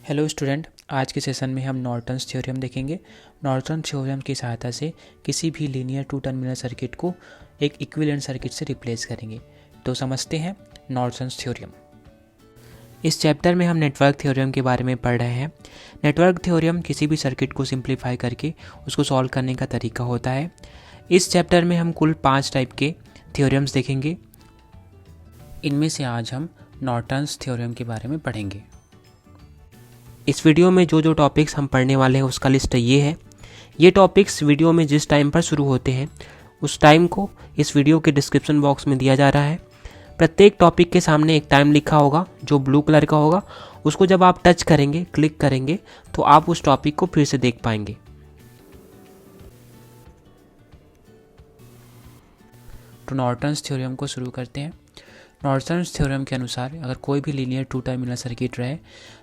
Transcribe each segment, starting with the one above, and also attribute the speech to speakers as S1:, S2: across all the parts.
S1: Hello student, आज के session में हम नॉर्टन्स थ्योरम देखेंगे। नॉर्टन थ्योरम की सहायता से किसी भी लीनियर टू टर्मिनल सर्किट को एक इक्विवेलेंट सर्किट से रिप्लेस करेंगे। तो समझते हैं नॉर्टन्स थ्योरम। इस चैप्टर में हम नेटवर्क थ्योरम के बारे में पढ़ रहे हैं। नेटवर्क थ्योरम किसी भी सर्किट को सिंप्लीफाई करके उसको सॉल्व करने का तरीका होता है। इस चैप्टर में हम कुल 5 टाइप के थ्योरम्स देखेंगे। इनमें से आज हम नॉर्टन्स थ्योरम के बारे में पढ़ेंगे। इस वीडियो में जो जो टॉपिक्स हम पढ़ने वाले हैं उसका लिस्ट ये है। ये टॉपिक्स वीडियो में जिस टाइम पर शुरू होते हैं उस टाइम को इस वीडियो के डिस्क्रिप्शन बॉक्स में दिया जा रहा है। प्रत्येक टॉपिक के सामने एक टाइम लिखा होगा जो ब्लू कलर का होगा। उसको जब आप टच करेंगे, क्लिक करेंगे, तो आप उस टॉपिक को फिर से देख पाएंगे। तो नॉर्टन्स थ्योरम को शुरू करते हैं। नॉर्टन्स थ्योरम के अनुसार अगर कोई भी लीनियर टू टर्मिनल सर्किट रहे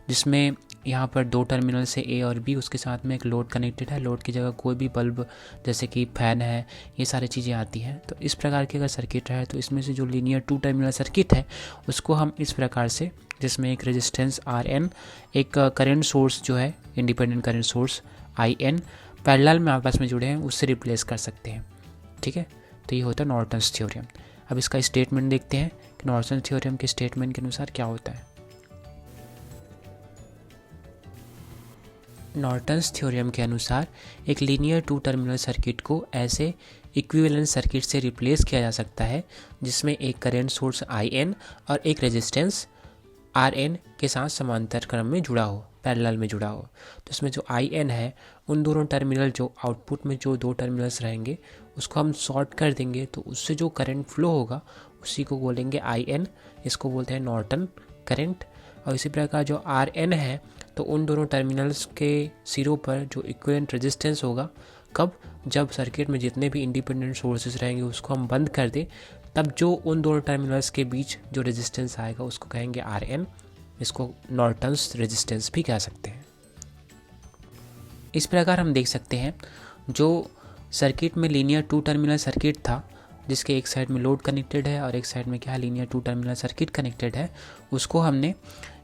S1: जिसमें यहाँ पर 2 टर्मिनल से ए और बी, उसके साथ में एक लोड कनेक्टेड है, लोड की जगह कोई भी बल्ब जैसे कि फैन है, ये सारी चीज़ें आती हैं। तो इस प्रकार की अगर सर्किट है तो इसमें से जो लीनियर टू टर्मिनल सर्किट है उसको हम इस प्रकार से, जिसमें एक रेजिस्टेंस RN, एक करंट सोर्स जो है independent current source IN parallel में आपस में जुड़े हैं, उससे रिप्लेस कर सकते हैं। ठीक है, तो ये होता है नॉर्टन्स थ्योरम। अब इसका स्टेटमेंट देखते हैं कि नॉर्टन थ्योरम के स्टेटमेंट के अनुसार क्या होता है। नॉर्टन्स थ्योरम के अनुसार एक लीनियर टू टर्मिनल सर्किट को ऐसे इक्विवेलेंट सर्किट से रिप्लेस किया जा सकता है जिसमें एक करंट सोर्स IN और एक रेजिस्टेंस RN के साथ समांतर क्रम में जुड़ा हो, पैरेलल में जुड़ा हो। तो इसमें जो IN है, उन दोनों टर्मिनल, जो आउटपुट में जो 2 टर्मिनल्स रहेंगे उसको हम शॉर्ट कर देंगे, तो उससे जो करंट फ्लो होगा उसी को बोलेंगे IN। इसको बोलते हैं नॉर्टन करंट। और इसी प्रकार जो RN है, तो उन दोनों टर्मिनल्स के सिरों पर जो इक्विवेलेंट रेजिस्टेंस होगा, कब, जब सर्किट में जितने भी इंडिपेंडेंट सोर्सेज रहेंगे उसको हम बंद कर दें, तब जो उन दोनों टर्मिनल्स के बीच जो रेजिस्टेंस आएगा उसको कहेंगे RN। इसको नॉर्टन्स रेजिस्टेंस भी कह सकते हैं। इस प्रकार हम देख सकते हैं जो सर्किट में लीनियर टू टर्मिनल सर्किट था जिसके एक साइड में लोड कनेक्टेड है और एक साइड में क्या है, linear two terminal circuit connected है, उसको हमने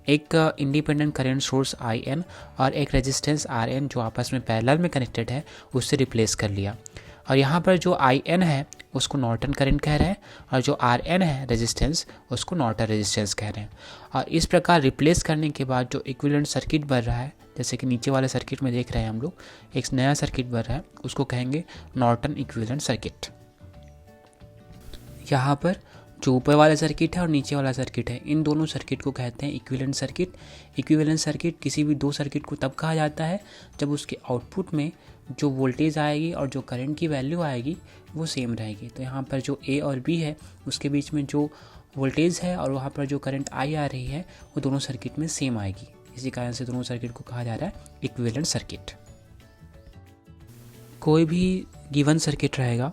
S1: एक इंडिपेंडेंट करंट सोर्स IN और एक रेजिस्टेंस RN जो आपस में पैरेलल में कनेक्टेड है उससे रिप्लेस कर लिया। और यहाँ पर जो IN है उसको नॉर्टन करंट कह रहे हैं और जो RN है रेजिस्टेंस, उसको नॉर्टन रेजिस्टेंस कह रहे हैं। और इस प्रकार रिप्लेस करने के बाद जो इक्विवेलेंट सर्किट बन रहा है, जैसे कि नीचे वाले सर्किट में देख रहे हैं हम लोग, एक नया सर्किट बन रहा है, उसको कहेंगे नॉर्टन इक्विवेलेंट सर्किट। यहाँ पर जो ऊपर वाला सर्किट है और नीचे वाला सर्किट है, इन दोनों सर्किट को कहते हैं इक्विवेलेंट सर्किट। इक्विवेलेंट सर्किट किसी भी 2 सर्किट को तब कहा जाता है जब उसके आउटपुट में जो वोल्टेज आएगी और जो करंट की वैल्यू आएगी वो सेम रहेगी। तो यहाँ पर जो A और B है उसके बीच में जो वोल्टेज है और वहाँ पर जो करंट I आ रही है वो दोनों सर्किट में सेम आएगी। इसी कारण से दोनों सर्किट को कहा जा रहा है इक्विवेलेंट सर्किट। कोई भी गिवन सर्किट रहेगा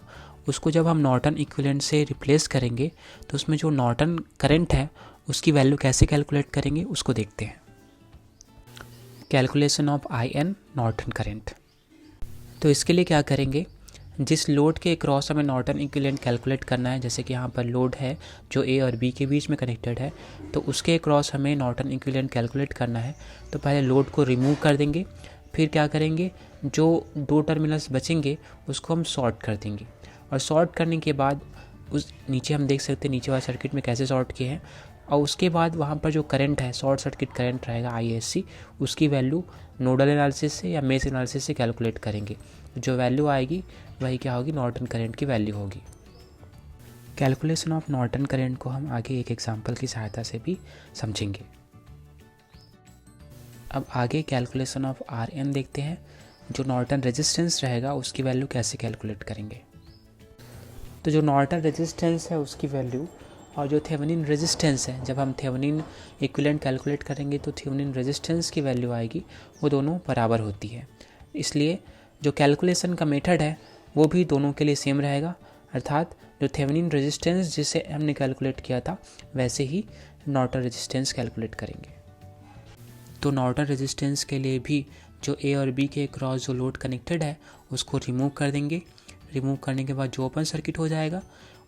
S1: उसको जब हम नॉर्टन इक्विवेलेंट से रिप्लेस करेंगे तो उसमें जो नॉर्टन करंट है उसकी वैल्यू कैसे कैलकुलेट करेंगे उसको देखते हैं। Calculation of IN Norton current. तो इसके लिए क्या करेंगे, जिस लोड के क्रॉस हमें नॉर्टन इक्विवेलेंट कैलकुलेट करना है, जैसे कि यहाँ पर लोड है जो A और B के बीच में कनेक्टेड है, तो उसके क्रॉस हमें नॉर्टन इक्विवेलेंट कैलकुलेट करना है। तो पहले लोड को रिमूव कर देंगे, फिर क्या करेंगे, जो 2 टर्मिनल्स बचेंगे उसको हम शॉर्ट कर देंगे। और शॉर्ट करने के बाद उस नीचे हम देख सकते हैं नीचे वाले सर्किट में कैसे शॉर्ट किए हैं। और उसके बाद वहाँ पर जो करंट है, शॉर्ट सर्किट करंट रहेगा ISC, उसकी वैल्यू नोडल एनालिसिस से या मेश एनालिसिस से कैलकुलेट करेंगे। जो वैल्यू आएगी वही क्या होगी, नॉर्टन करंट की वैल्यू होगी। कैलकुलेशन ऑफ नॉर्टन करंट को हम आगे एक एग्जांपल की सहायता से भी समझेंगे। अब आगे कैलकुलेशन ऑफ RN देखते हैं। जो नॉर्टन रेजिस्टेंस रहेगा उसकी वैल्यू कैसे कैलकुलेट करेंगे। तो जो नॉर्टन रेजिस्टेंस है उसकी वैल्यू और जो थेवेनिन रेजिस्टेंस है, जब हम थेवेनिन इक्विवेलेंट कैलकुलेट करेंगे तो थेवेनिन रेजिस्टेंस की वैल्यू आएगी, वो दोनों बराबर होती है। इसलिए जो कैलकुलेशन का मेथड है वो भी दोनों के लिए सेम रहेगा, अर्थात जो थेवेनिन रेजिस्टेंस जिसे हमने कैलकुलेट किया था वैसे ही नॉर्टन रेजिस्टेंस कैलकुलेट करेंगे। तो नॉर्टन रेजिस्टेंस के लिए भी जो A और B के क्रॉस जो लोड कनेक्टेड है उसको रिमूव कर देंगे। रिमूव करने के बाद जो ओपन सर्किट हो जाएगा,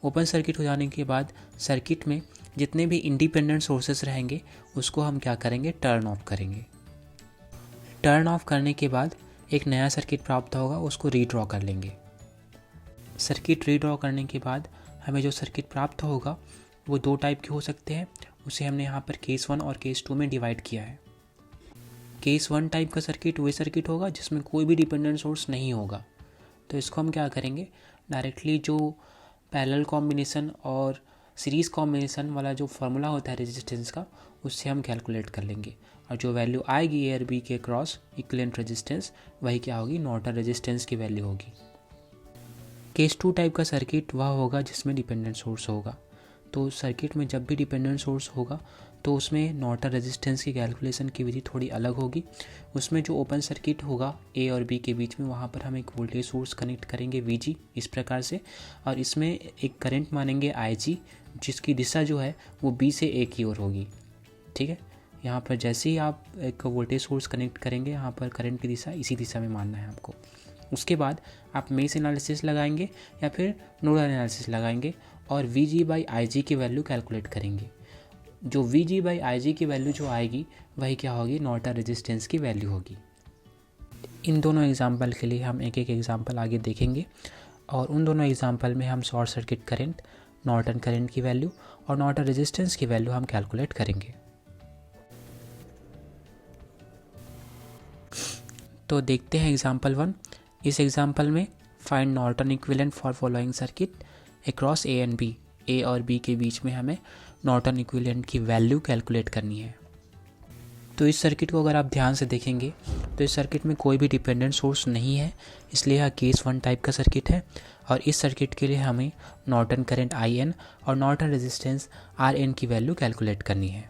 S1: ओपन सर्किट हो जाने के बाद सर्किट में जितने भी इंडिपेंडेंट सोर्सेस रहेंगे उसको हम क्या करेंगे, टर्न ऑफ करेंगे। टर्न ऑफ करने के बाद एक नया सर्किट प्राप्त होगा, उसको रीड्रॉ कर लेंगे। सर्किट रीड्रॉ करने के बाद हमें जो सर्किट प्राप्त होगा वो दो टाइप के हो सकते हैं। उसे हमने यहाँ पर केस 1 और केस 2 में डिवाइड किया है। केस 1 टाइप का सर्किट वही सर्किट होगा जिसमें कोई भी डिपेंडेंट सोर्स नहीं होगा। तो इसको हम क्या करेंगे, डायरेक्टली जो पैरेलल कॉम्बिनेशन और सीरीज़ कॉम्बिनेशन वाला जो फार्मूला होता है रेजिस्टेंस का, उससे हम कैलकुलेट कर लेंगे। और जो वैल्यू आएगी ए और बी के क्रॉस इक्विवेलेंट रेजिस्टेंस, वही क्या होगी, नॉर्टन रेजिस्टेंस की वैल्यू होगी। केस 2 टाइप का सर्किट वह होगा जिसमें डिपेंडेंट सोर्स होगा। तो सर्किट में जब भी डिपेंडेंट सोर्स होगा तो उसमें नॉर्टन रेजिस्टेंस की कैलकुलेशन की विधि थोड़ी अलग होगी। उसमें जो ओपन सर्किट होगा ए और बी के बीच में, वहाँ पर हम एक वोल्टेज सोर्स कनेक्ट करेंगे वीजी इस प्रकार से, और इसमें एक करंट मानेंगे आईजी, जिसकी दिशा जो है वो बी से ए की ओर होगी। ठीक है, यहाँ पर जैसे ही आप एक वोल्टेज सोर्स कनेक्ट करेंगे, यहाँ पर करंट की दिशा इसी दिशा में मानना है आपको। उसके बाद आप मेश एनालिसिस लगाएंगे या फिर नोडल एनालिसिस लगाएंगे और VG/IG की वैल्यू कैलकुलेट करेंगे। जो VG/IG की वैल्यू जो आएगी वही क्या होगी, नॉर्टन रेजिस्टेंस की वैल्यू होगी। इन दोनों एग्जाम्पल के लिए हम एक एक एग्जाम्पल आगे देखेंगे और उन दोनों एग्जाम्पल में हम short circuit current, Norton current की वैल्यू और नॉर्टन रेजिस्टेंस की वैल्यू हम कैलकुलेट करेंगे। तो देखते हैं एग्जाम्पल 1। इस एग्जाम्पल में find Norton equivalent for following circuit across A and B. A और बी के बीच में हमें नॉर्टन इक्विवेलेंट की वैल्यू कैलकुलेट करनी है। तो इस सर्किट को अगर आप ध्यान से देखेंगे तो इस सर्किट में कोई भी डिपेंडेंट सोर्स नहीं है, इसलिए यह केस 1 टाइप का सर्किट है। और इस सर्किट के लिए हमें नॉर्टन करंट IN और नॉर्टन रेजिस्टेंस RN की वैल्यू कैलकुलेट करनी है।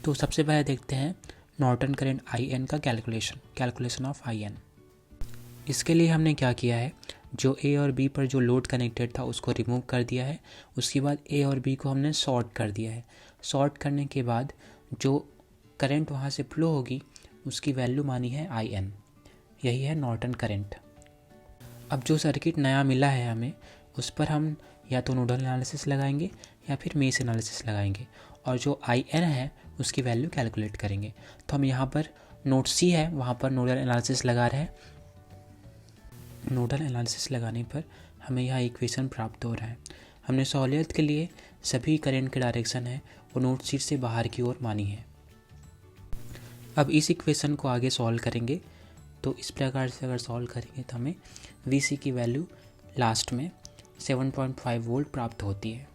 S1: तो सबसे पहले देखते हैं नॉर्टन करंट IN का कैलकुलेशन ऑफ IN। इसके लिए हमने क्या किया है, जो ए और बी पर जो लोड कनेक्टेड था उसको रिमूव कर दिया है। उसके बाद ए और बी को हमने शॉर्ट कर दिया है। शॉर्ट करने के बाद जो करंट वहाँ से फ्लो होगी उसकी वैल्यू मानी है IN। यही है नॉर्टन करंट। अब जो सर्किट नया मिला है हमें, उस पर हम या तो नोडल एनालिसिस लगाएंगे या फिर मेश एनालिसिस लगाएंगे और जो IN है उसकी वैल्यू कैलकुलेट करेंगे। तो हम यहाँ पर नोट C है, वहाँ पर नोडल एनालिसिस लगा रहे हैं। नोडल एनालिसिस लगाने पर हमें यह इक्वेशन प्राप्त हो रहा है। हमने सहूलियत के लिए सभी करंट के डायरेक्शन है वो नोट शीट से बाहर की ओर मानी है। अब इस इक्वेशन को आगे सॉल्व करेंगे। तो इस प्रकार से अगर सॉल्व करेंगे तो हमें VC की वैल्यू लास्ट में 7.5 वोल्ट प्राप्त होती है।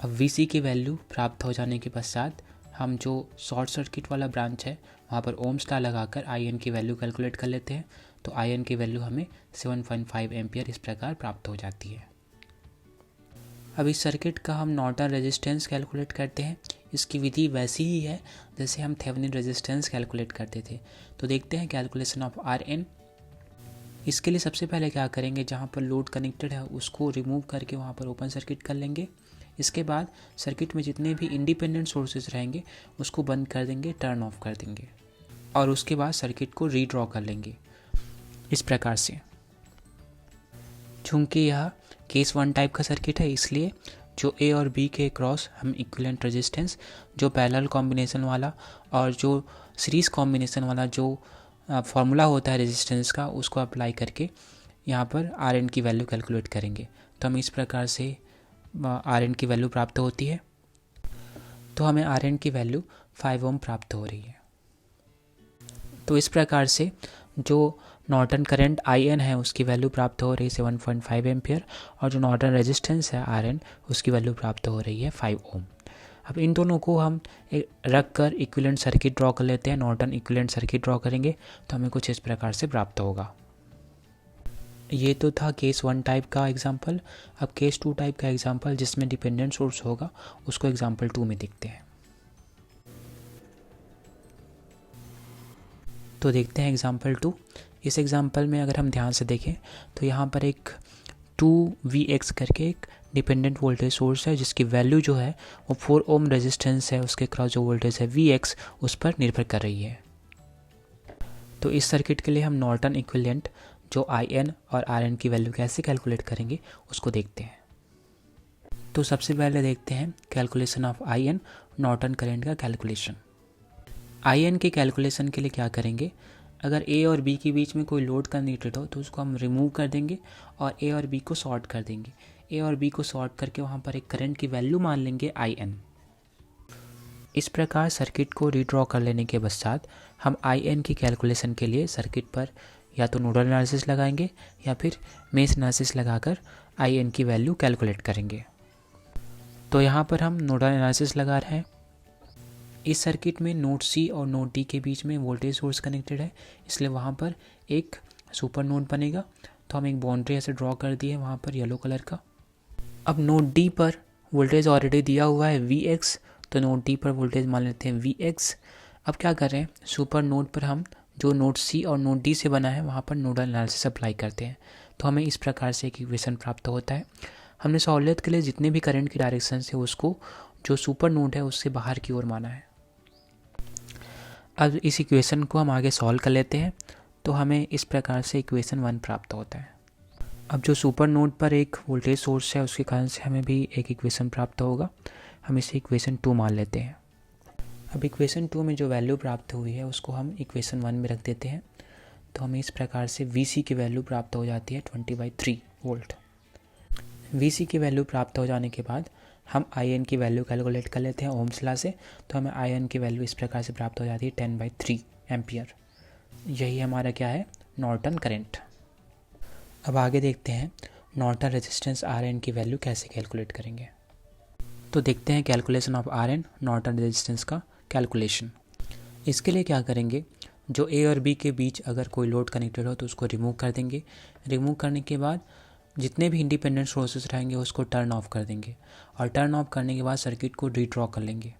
S1: अब VC की वैल्यू प्राप्त हो जाने के पश्चात हम जो शॉर्ट सर्किट वाला ब्रांच है वहाँ पर ओम्स लॉ लगाकर IN की वैल्यू कैलकुलेट कर लेते हैं। तो IN की वैल्यू हमें 7.5 एम्पियर इस प्रकार प्राप्त हो जाती है। अब इस सर्किट का हम नॉर्टन रेजिस्टेंस कैलकुलेट करते हैं। इसकी विधि वैसी ही है जैसे हम थेवेनिन रेजिस्टेंस कैलकुलेट करते थे। तो देखते हैं कैलकुलेशन ऑफ RN। इसके लिए सबसे पहले क्या करेंगे, जहाँ पर लोड कनेक्टेड है उसको रिमूव करके वहाँ पर ओपन सर्किट कर लेंगे। इसके बाद सर्किट में जितने भी इंडिपेंडेंट सोर्सेज रहेंगे उसको बंद कर देंगे, टर्न ऑफ कर देंगे और उसके बाद सर्किट को रीड्रॉ कर लेंगे इस प्रकार से। चूँकि यह केस 1 टाइप का सर्किट है, इसलिए जो ए और बी के क्रॉस हम इक्विवेलेंट रेजिस्टेंस, जो पैरेलल कॉम्बिनेशन वाला और जो सीरीज़ कॉम्बिनेशन वाला जो फार्मूला होता है रेजिस्टेंस का, उसको अप्लाई करके यहाँ पर RN की वैल्यू कैलकुलेट करेंगे। तो हम इस प्रकार से RN की वैल्यू प्राप्त होती है। तो हमें RN की वैल्यू 5 ओम प्राप्त हो रही है। तो इस प्रकार से जो नॉर्टन करंट IN है उसकी वैल्यू प्राप्त हो रही है 7.5 एम्पियर और जो नॉर्टन रेजिस्टेंस है RN उसकी वैल्यू प्राप्त हो रही है 5 ओम। अब इन दोनों को हम रख कर इक्विवेलेंट सर्किट ड्रॉ कर लेते हैं। नॉर्टन इक्विवेलेंट सर्किट ड्रॉ करेंगे तो हमें कुछ इस प्रकार से प्राप्त होगा। ये तो था केस 1 टाइप का एग्जाम्पल। अब केस 2 टाइप का एग्जाम्पल जिसमें डिपेंडेंट सोर्स होगा उसको एग्जाम्पल 2 में देखते हैं। तो देखते हैं एग्जाम्पल 2। इस एग्जाम्पल में अगर हम ध्यान से देखें तो यहाँ पर एक 2Vx करके एक डिपेंडेंट वोल्टेज सोर्स है जिसकी वैल्यू जो है वो 4 ओम रेजिस्टेंस है, उसके क्रॉस जो वोल्टेज है Vx उस पर निर्भर कर रही है। तो इस सर्किट के लिए हम नॉर्टन इक्विवेलेंट जो IN और RN की वैल्यू कैसे कैलकुलेट करेंगे उसको देखते हैं। तो सबसे पहले देखते हैं calculation of IN, Norton current का कैलकुलेशन। IN के कैलकुलेशन के लिए क्या करेंगे, अगर A और B के बीच में कोई लोड कनेक्टेड हो तो उसको हम रिमूव कर देंगे और A और B को सॉर्ट कर देंगे। A और B को सॉर्ट करके वहाँ पर एक करंट की वैल्यू मान लेंगे IN। इस प्रकार सर्किट को रीड्रॉ कर लेने के पश्चात हम IN की कैलकुलेशन के लिए सर्किट पर या तो नोडल एनालिसिस लगाएंगे या फिर मेश एनालिसिस लगाकर IN की वैल्यू कैलकुलेट करेंगे। तो यहाँ पर हम नोडल एनालिसिस लगा रहे हैं। इस सर्किट में नोड C और नोड D के बीच में वोल्टेज सोर्स कनेक्टेड है, इसलिए वहाँ पर एक सुपर नोड बनेगा। तो हम एक बाउंड्री ऐसे ड्रॉ कर दिए वहाँ पर येलो कलर का। अब नोड D पर वोल्टेज ऑलरेडी दिया हुआ है Vx, तो नोड D पर वोल्टेज मान लेते हैं Vx। अब क्या कर रहे हैं, सुपर नोड पर हम जो नोड C और नोड D से बना है वहाँ पर नोडल एनालिसिस अप्लाई करते हैं। तो हमें इस प्रकार से एक इक्वेशन प्राप्त होता है। हमने सहूलियत के लिए जितने भी करंट की डायरेक्शन से उसको जो सुपर नोड है उससे बाहर की ओर माना है। अब इस इक्वेशन को हम आगे सॉल्व कर लेते हैं, तो हमें इस प्रकार से इक्वेशन 1 प्राप्त होता है। अब जो सुपर नोड पर एक वोल्टेज सोर्स है उसके कारण से हमें भी एक इक्वेशन प्राप्त होगा, हम इसे इक्वेशन 2 मान लेते हैं। अब इक्वेशन 2 में जो वैल्यू प्राप्त हुई है उसको हम इक्वेशन 1 में रख देते हैं, तो हमें इस प्रकार से Vc की वैल्यू प्राप्त हो जाती है 20/3 वोल्ट। Vc की वैल्यू प्राप्त हो जाने के बाद हम IN की वैल्यू कैलकुलेट कर लेते हैं ओम्स लॉ से, तो हमें IN की वैल्यू इस प्रकार से प्राप्त हो जाती है 10/3 एम्पियर। यही हमारा क्या है, नॉर्टन करंट। अब आगे देखते हैं नॉर्टन रेजिस्टेंस RN की वैल्यू कैसे कैलकुलेट करेंगे। तो देखते हैं calculation of RN, Norton resistance का कैलकुलेशन। इसके लिए क्या करेंगे, जो A और B के बीच अगर कोई लोड कनेक्टेड हो तो उसको रिमूव कर देंगे। रिमूव करने के बाद जितने भी इंडिपेंडेंट सोर्सेस रहेंगे उसको टर्न ऑफ कर देंगे और टर्न ऑफ करने के बाद सर्किट को रीड्रॉ कर लेंगे।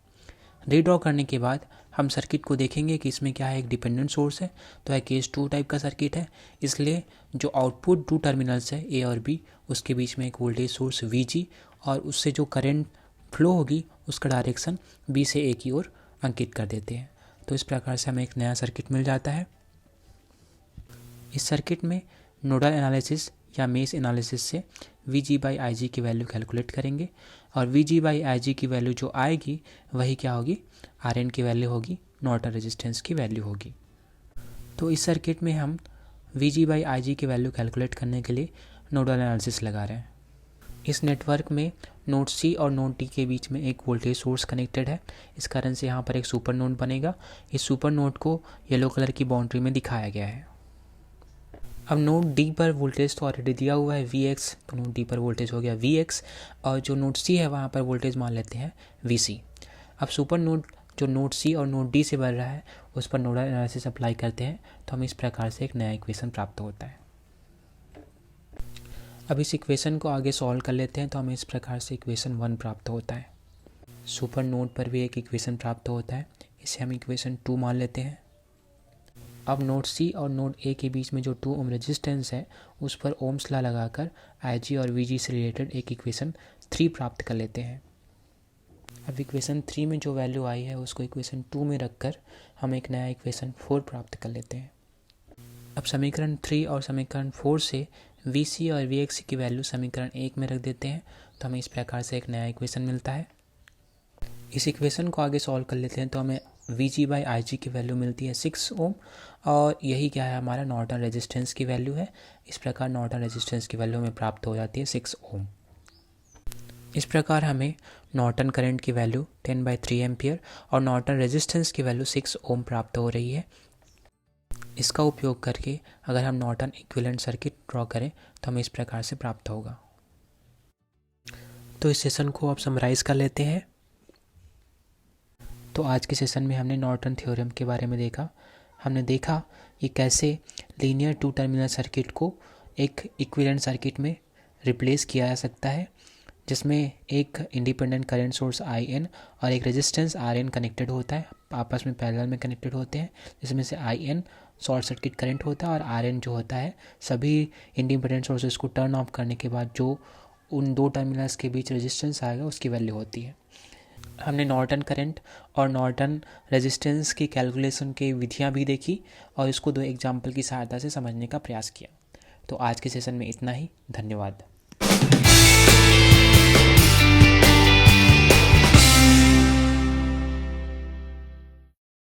S1: रीड्रॉ करने के बाद हम सर्किट को देखेंगे कि इसमें क्या है, एक डिपेंडेंट सोर्स है, तो है केस 2 टाइप का सर्किट है, इसलिए जो आउटपुट 2 टर्मिनल्स है A और B उसके बीच में एक वोल्टेज सोर्स VG और उससे जो करंट फ्लो होगी उसका डायरेक्शन B से A की ओर अंकित कर देते हैं। तो इस प्रकार से हमें एक नया सर्किट मिल जाता है। इस सर्किट में नोडल एनालिसिस या मेश एनालिसिस से Vg/Ig की वैल्यू कैलकुलेट करेंगे और Vg/Ig की वैल्यू जो आएगी वही क्या होगी, RN की वैल्यू होगी, नॉर्टन रेजिस्टेंस की वैल्यू होगी। तो इस सर्किट में हम Vg/Ig की वैल्यू कैलकुलेट करने के लिए नोडल एनालिसिस लगा रहे हैं। इस नेटवर्क में नोड C और नोड D के बीच में एक वोल्टेज सोर्स कनेक्टेड है, इस कारण से यहाँ पर एक सुपर नोड बनेगा। इस सुपर नोड को येलो कलर की बाउंड्री में दिखाया गया है। अब नोड D पर वोल्टेज तो ऑलरेडी दिया हुआ है Vx, तो नोड D पर वोल्टेज हो गया Vx और जो नोड C है वहाँ पर वोल्टेज मान लेते हैं Vc। अब सुपर नोड जो नोड C और नोड D से बन रहा है उस पर नोडल एनालिसिस अप्लाई करते हैं, तो हमें इस प्रकार से एक नया इक्वेशन प्राप्त होता है। अब इस इक्वेशन को आगे सॉल्व कर लेते हैं, तो हमें इस प्रकार से इक्वेशन 1 प्राप्त होता है। सुपर नोड पर भी एक इक्वेशन प्राप्त होता है, इसे हम इक्वेशन 2 मान लेते हैं। अब नोड C और नोड A के बीच में जो 2 ओम रेजिस्टेंस है उस पर ओम्स लॉ लगाकर IG और VG से रिलेटेड एक इक्वेशन 3 प्राप्त कर लेते हैं। अब इक्वेशन 3 में जो वैल्यू आई है उसको इक्वेशन 2 में रखकर हम एक नया इक्वेशन 4 प्राप्त कर लेते हैं। अब समीकरण 3 और समीकरण 4 से Vc और Vx की वैल्यू समीकरण 1 में रख देते हैं, तो हमें इस प्रकार से एक नया इक्वेशन मिलता है। इस इक्वेशन को आगे सॉल्व कर लेते हैं, तो हमें Vg/Ig की वैल्यू मिलती है 6 ओम और यही क्या है, हमारा नॉर्टन रेजिस्टेंस की वैल्यू है। इस प्रकार नॉर्टन रेजिस्टेंस की वैल्यू हमें प्राप्त हो जाती है 6 ओम। इस प्रकार हमें नॉर्टन करंट की वैल्यू 10/3 एम्पियर और नॉर्टन रेजिस्टेंस की वैल्यू 6 ओम प्राप्त हो रही है। इसका उपयोग करके अगर हम नॉर्टन इक्विवेलेंट सर्किट ड्रॉ करें तो हमें इस प्रकार से प्राप्त होगा। तो इस सेशन को आप समराइज़ कर लेते हैं। तो आज के सेशन में हमने नॉर्टन थ्योरम के बारे में देखा। हमने देखा कि कैसे लीनियर 2 टर्मिनल सर्किट को एक इक्विवेलेंट सर्किट में रिप्लेस किया जा सकता है, जिसमें एक इंडिपेंडेंट करंट सोर्स IN और एक रेजिस्टेंस RN कनेक्टेड होता है, आपस में पैरेलल में कनेक्टेड होते हैं, जिसमें से IN शॉर्ट सर्किट करंट होता है और RN जो होता है सभी इंडिपेंडेंट सोर्सेज को टर्न ऑफ करने के बाद जो उन 2 टर्मिनल्स के बीच रेजिस्टेंस आएगा उसकी वैल्यू होती है। हमने नॉर्टन करंट और नॉर्टन रेजिस्टेंस की कैलकुलेशन की विधियाँ भी देखी और इसको 2 एग्जाम्पल की सहायता से समझने का प्रयास किया। तो आज के सेशन में इतना ही। धन्यवाद।